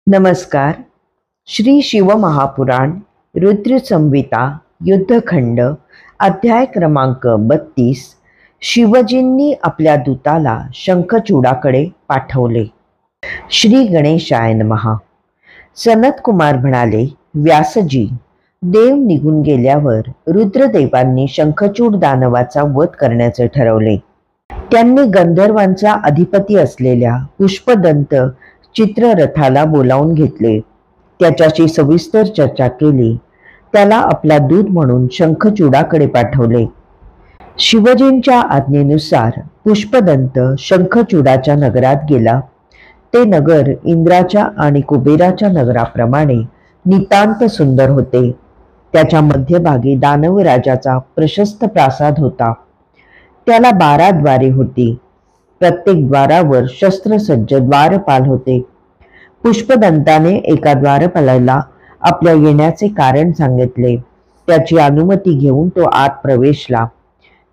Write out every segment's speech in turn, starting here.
नमस्कार. श्री शिवमहापुराण रुद्र संहिता युद्धखंड अध्याय क्रमांक 32. शिवजींनी आपल्या दूताला शंखचूडाकडे पाठवले. श्री गणेशाय नमः. सनत कुमार म्हणाले, व्यासजी, देव निघून गेल्यावर रुद्रदेवांनी शंखचूड दानवाचा वध करण्याचे ठरवले. त्यांनी गंधर्वांचा अधिपती असलेल्या पुष्पदंत चित्ररथाला बोलावून घेतले. त्याच्याशी सविस्तर चर्चा केली. त्याला आपला दूत म्हणून शंखचूडाकडे पाठवले. शिवजींच्या आज्ञेनुसार पुष्पदंत शंखचूडाच्या नगरात गेला. ते नगर इंद्राच्या आणि कुबेराच्या नगराप्रमाणे नितांत सुंदर होते. त्याच्या मध्यभागी दानवराजाचा प्रशस्त प्रासाद होता. त्याला 12 द्वारे होती. प्रत्येक द्वारावर शस्त्रसज्ज द्वारपाल होते. पुष्पदंताने एका द्वारपालाला आपल्या येण्याचे कारण सांगितले. त्याची अनुमती घेऊन तो आत प्रवेशला.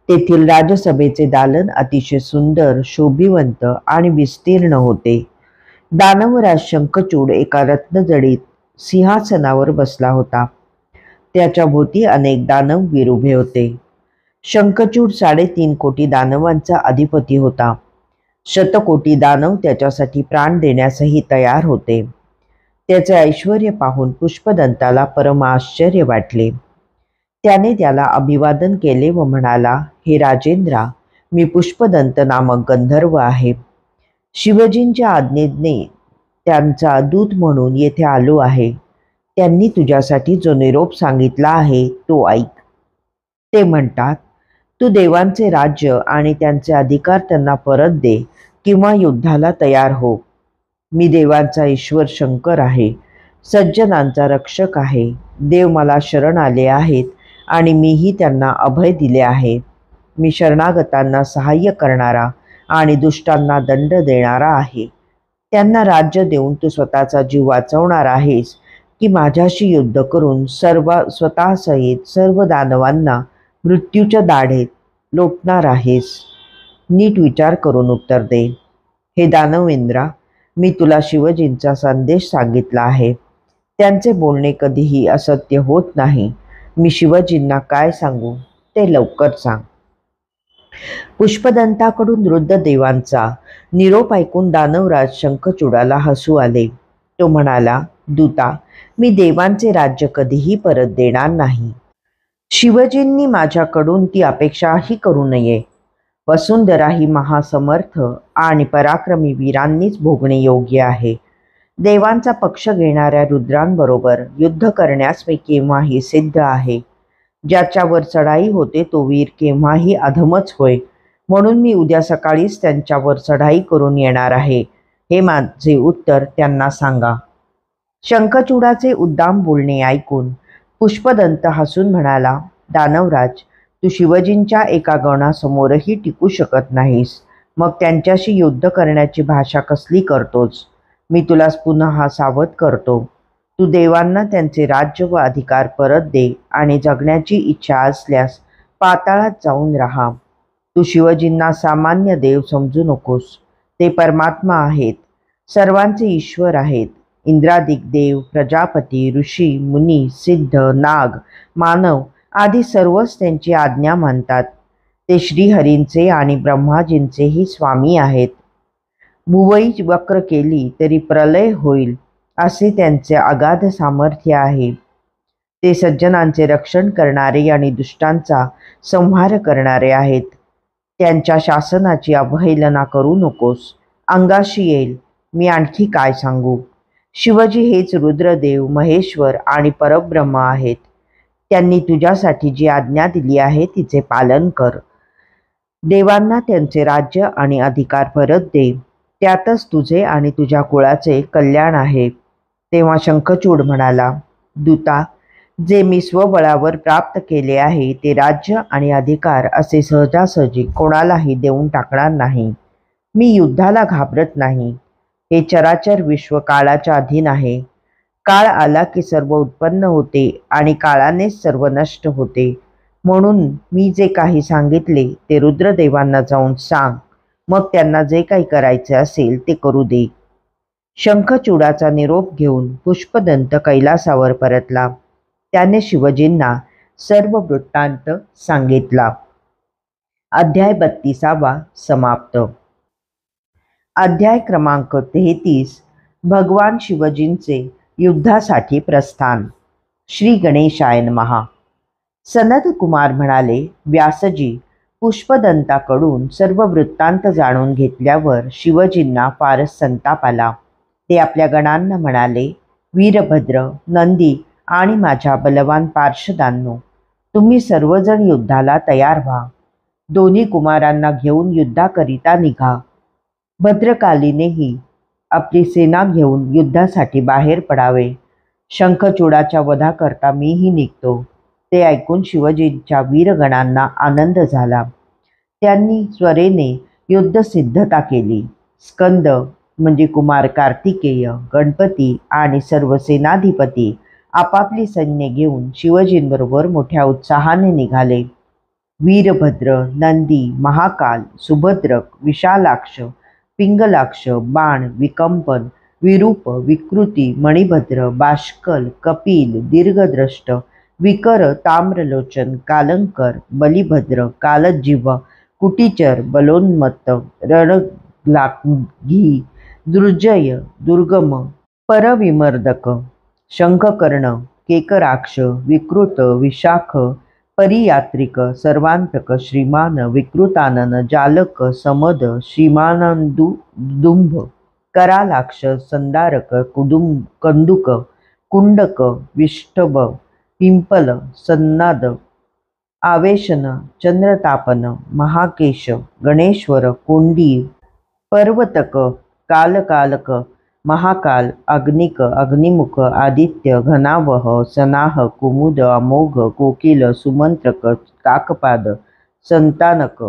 तेथील राजसभेचे दालन अतिशय सुंदर, शोभिवंत आणि विस्तीर्ण होते. दानवराज शंखचूड एका रत्नजडित सिंहासनावर बसला होता. त्याच्या भोवती अनेक दानववीर उभे होते. शंखचूड 3.5 कोटी दानवांचा अधिपती होता. शतकोटी दानव त्याच्यासाठी प्राण देण्यासही तयार होते. त्याचे ऐश्वर्य पाहून पुष्पदंताला परम आश्चर्य वाटले. त्याने त्याला अभिवादन केले व म्हणाला, हे राजेंद्रा, मी पुष्पदंत नामक गंधर्व आहे. शिवजींच्या आज्ञेने त्यांचा दूत म्हणून येथे आलो आहे. त्यांनी तुझ्यासाठी जो निरोप सांगितला आहे तो ऐक. ते म्हणतात, तू देवांचे राज्य आणि त्यांचे अधिकार त्यांना परत दे किंवा युद्धाला तयार हो. मी देवांचा ईश्वर शंकर आहे, सज्जनांचा रक्षक आहे. देव मला शरण आले आहेत आणि मीही त्यांना अभय दिले आहे. मी शरणागतांना सहाय्य करणारा आणि दुष्टांना दंड देणारा आहे. त्यांना राज्य देऊन तू स्वतःचा जीव वाचवणार आहेस की माझ्याशी युद्ध करून स्वतःसहित सर्व दानवांना मृत्यूच्या दाढेत लोटणार आहेस? नीट विचार करून उत्तर दे. हे दानवेंद्रा, मी तुला शिवजींचा संदेश सांगितला आहे. त्यांचे बोलणे कधीही असत्य होत नाही. मी शिवजींना काय सांगू ते लवकर सांग. पुष्पदंताकडून रुद्रदेवांचा निरोप ऐकून दानवराज शंखचूडाला हसू आले. तो म्हणाला, दूता, मी देवांचे राज्य कधीही परत देणार नाही. शिवजींनी माझ्याकडून ती अपेक्षाही करू नये. वसुंधरा ही महासमर्थ आणि पराक्रमी वीरांनीच भोगणे योग्य आहे. देवांचा पक्ष घेणाऱ्या रुद्रांबरोबर युद्ध करण्यास मी केव्हाही सिद्ध आहे. ज्याच्यावर चढाई होते तो वीर केव्हाही अधमच होय. म्हणून मी उद्या सकाळीच त्यांच्यावर चढाई करून येणार आहे. हे माझे उत्तर त्यांना सांगा. शंखचूडाचे उद्दाम बोलणे ऐकून पुष्पदंत हसून म्हणाला, दानवराज, तू शिवजींच्या एका गणासमोरही टिकू शकत नाहीस. मग त्यांच्याशी युद्ध करण्याची भाषा कसली करतोस? मी तुला पुन्हा सावध करतो. तू देवांना त्यांचे राज्य व अधिकार परत दे आणि जगण्याची इच्छा असल्यास पाताळात जाऊन राहा. तू शिवजींना सामान्य देव समजू नकोस. ते परमात्मा आहेत, सर्वांचे ईश्वर आहेत. इंद्रादिक देव, प्रजापती, ऋषी, मुनी, सिद्ध, नाग, मानव आदी सर्वच त्यांची आज्ञा मानतात. ते श्रीहरींचे आणि ब्रह्माजींचेही स्वामी आहेत. भुवई वक्र केली तरी प्रलय होईल असे त्यांचे अगाध सामर्थ्य आहे. ते सज्जनांचे रक्षण करणारे आणि दुष्टांचा संहार करणारे आहेत. त्यांच्या शासनाची अवहेलना करू नकोस. अंगाशी येईल. मी आणखी काय सांगू? शिवजी हेच रुद्रदेव, महेश्वर आणि परब्रह्म आहेत. त्यांनी तुझ्यासाठी जी आज्ञा दिली आहे तिचे पालन कर. देवांना त्यांचे राज्य आणि अधिकार परत दे. त्यातच तुझे आणि तुझ्या कुळाचे कल्याण आहे. तेव्हा शंखचूड म्हणाला, दूता, जे मी स्वबळावर प्राप्त केले आहे ते राज्य आणि अधिकार असे सहजासहजी कोणालाही देऊन टाकणार नाही. मी युद्धाला घाबरत नाही. हे चराचर विश्व काळाच्या अधीन आहे. काळ आला की सर्व उत्पन्न होते आणि काळानेच सर्व नष्ट होते. म्हणून मी जे काही सांगितले ते रुद्रदेवांना जाऊन सांग. मग त्यांना जे काही करायचे असेल ते करू दे. शंखचूडाचा निरोप घेऊन पुष्पदंत कैलासावर परतला. त्याने शिवजींना सर्व वृत्तांत सांगितला. अध्याय 32 समाप्त. अध्याय क्रमांक 33. भगवान शिवजींचे युद्धासाठी प्रस्थान. श्री गणेशाय नमः. सनद कुमार म्हणाले, व्यासजी, पुष्पदंताकडून सर्व वृत्तांत जाणून घेतल्यावर शिवजींना फारच संताप आला. ते आपल्या गणांना म्हणाले, वीरभद्र, नंदी आणि माझ्या बलवान पार्षदांनो, तुम्ही सर्वजण युद्धाला तयार व्हा. दोन्ही कुमारांना घेऊन युद्धाकरिता निघा. भद्रकालीनेही आपली सेना घेऊन युद्धासाठी बाहेर पडावे. शंखचूडाच्या वधाकरता मीही निघतो. ते ऐकून शिवजींच्या वीरगणांना आनंद झाला. त्यांनी त्वरेने युद्धसिद्धता केली. स्कंद म्हणजे कुमार कार्तिकेय, गणपती आणि सर्व सेनाधिपती आपापली सैन्य घेऊन शिवजींबरोबर मोठ्या उत्साहाने निघाले. वीरभद्र, नंदी, महाकाल, सुभद्रक, विशालाक्ष, पिंगलाक्ष, बाण, विकंपन, विरूप, विकृती, मणिभद्र, बाष्कल, कपिल, दीर्घद्रष्ट, विकर, ताम्रलोचन, कालंकर, बलिभद्र, कालजीव, कुटीचर, बलोन्मत्त, रणघ्लाघी, दुर्जय, दुर्गम, परविमर्दक, शंखकर्ण, केकराक्ष, विकृत, विशाख, परियात्रिक, सर्वांतक, श्रीमान, विकृतानन, जालक, समद, श्रीमानंदुदुंभ, करालाक्ष, संदारक, कंदुक, कुंडक, विष्टभ, पिंपल, सन्नाद, आवेशन, चंद्रतापन, महाकेश, गणेश्वर, कोंडी, पर्वतक, कालकालक, महाकाल, अग्निक, अग्निमुख, आदित्य, घनावह, सनाह, कुमुद, अमोघ, कोकिल, सुमंत्रक, काकपाद, संतानक,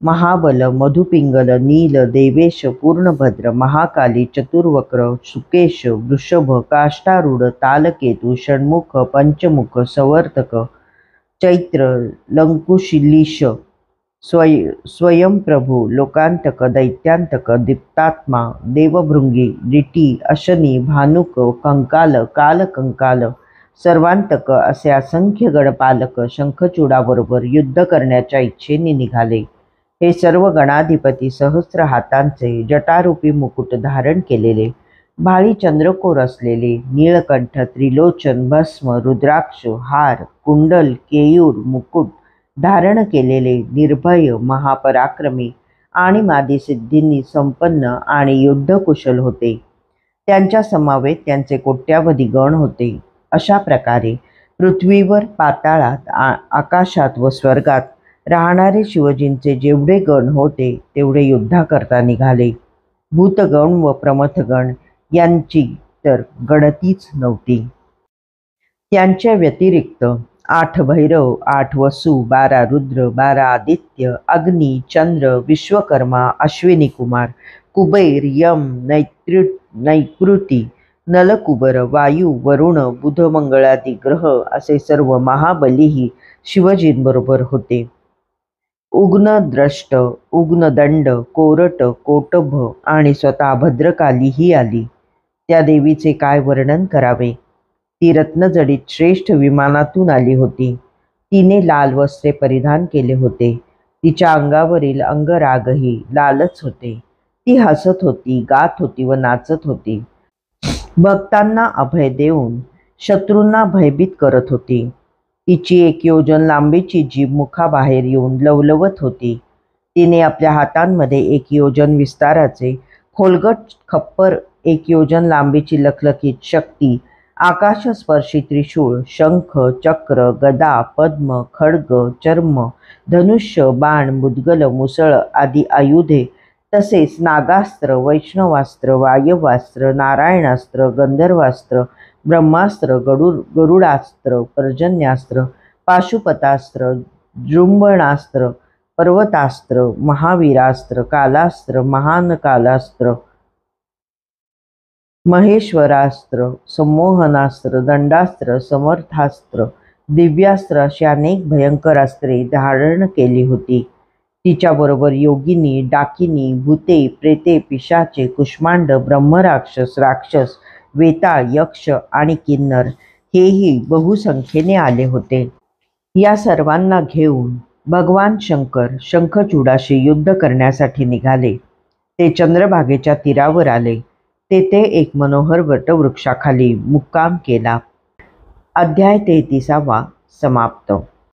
महाबल, मधुपिंगल, नील, देवेश, पूर्णभद्र, महाकाली, चतुर्वक्र, सुकेश, वृषभ, काष्टारूढ, तालकेतू, षण्मुख, पंचमुख, सवर्तक, चैत्र, लंकुशिलीश, स्वयंप्रभू, लोकांतक, दैत्यांतक, दीप्तात्मा, देवभृंगी, रिटी, अशनी, भानुक, कंकाल, कालकंकाल, सर्वांतक असे असंख्य गणपालक शंखचूडाबरोबर युद्ध करण्याच्या इच्छेने निघाले. हे सर्व गणाधिपती सहस्र हातांचे जटारूपी मुकुट धारण केलेले, भाळी चंद्रकोर असलेले, नीळकंठ, त्रिलोचन, भस्म, रुद्राक्ष, हार, कुंडल, केयूर, मुकुट धारण केलेले, निर्भय, महापराक्रमी आणि मादिसिद्धींनी संपन्न आणि युद्धकुशल होते. त्यांच्या समवेत त्यांचे कोट्यावधी गण होते. अशा प्रकारे पृथ्वीवर, पाताळात, आकाशात व स्वर्गात राहणारे शिवजींचे जेवढे गण होते तेवढे युद्धाकरता निघाले. भूतगण व प्रमथगण यांची तर गणतीच नव्हती. त्यांच्या व्यतिरिक्त 8 भैरव, 8 वसु, 12 रुद्र, 12 आदित्य, अग्नी, चंद्र, विश्वकर्मा, अश्विनी कुमार, कुबेर, यम, नैकृती, नलकुबर, वायू, वरुण, बुध, मंगळादी ग्रह असे सर्व महाबलीही शिवजींबरोबर होते. उग्नद्रष्ट, उग्नदंड, कोरट, कोटभ आणि स्वतः भद्रकालीही आली. त्या देवीचे काय वर्णन करावे. ती रत्नजडित श्रेष्ठ विमानातून आली होती. तिने लाल वस्त्रे परिधान केले होते. तिच्या अंगावरील अंगरागही लालच होते. ती हसत होती, गात होती व नाचत होती. भक्तांना अभय देऊन शत्रूंना भयभीत करत होती. तिची 1 योजन लांबीची जीभ मुखाबाहेर येऊन लवलवत होती. तिने आपल्या हातांमध्ये 1 योजन विस्ताराचे खोलगट खप्पर, 1 योजन लांबीची लखलखीत शक्ती, आकाशस्पर्शी त्रिशूळ, शंख, चक्र, गदा, पद्म, खड्ग, चर्म, धनुष्य, बाण, मुद्गल, मुसळ आदी आयुधे, तसेच नागास्त्र, वैष्णवास्त्र, वायवास्त्र, नारायणास्त्र, गंधर्वास्त्र, ब्रह्मास्त्र, गरुडास्त्र, पर्जन्यास्त्र, पाशुपतास्त्र, जृंभणास्त्र, पर्वतास्त्र, महावीरास्त्र, कालास्त्र, महानकालास्त्र, महेश्वरास्त्र, संमोहनास्त्र, दंडास्त्र, समर्थास्त्र, दिव्यास्त्र अशी अनेक भयंकर अस्त्रे धारण केली होती. तिच्याबरोबर योगिनी, डाकिनी, भूते, प्रेते, पिशाचे, कुष्मांड, ब्रह्मराक्षस, राक्षस, वेताळ, यक्ष आणि किन्नर हेही बहुसंख्येने आले होते. या सर्वांना घेऊन भगवान शंकर शंखचूडाशी युद्ध करण्यासाठी निघाले. ते चंद्रभागेच्या तीरावर आले. तेथे एक मनोहर वटवृक्षाखाली मुक्काम केला. अध्याय 33 समाप्त.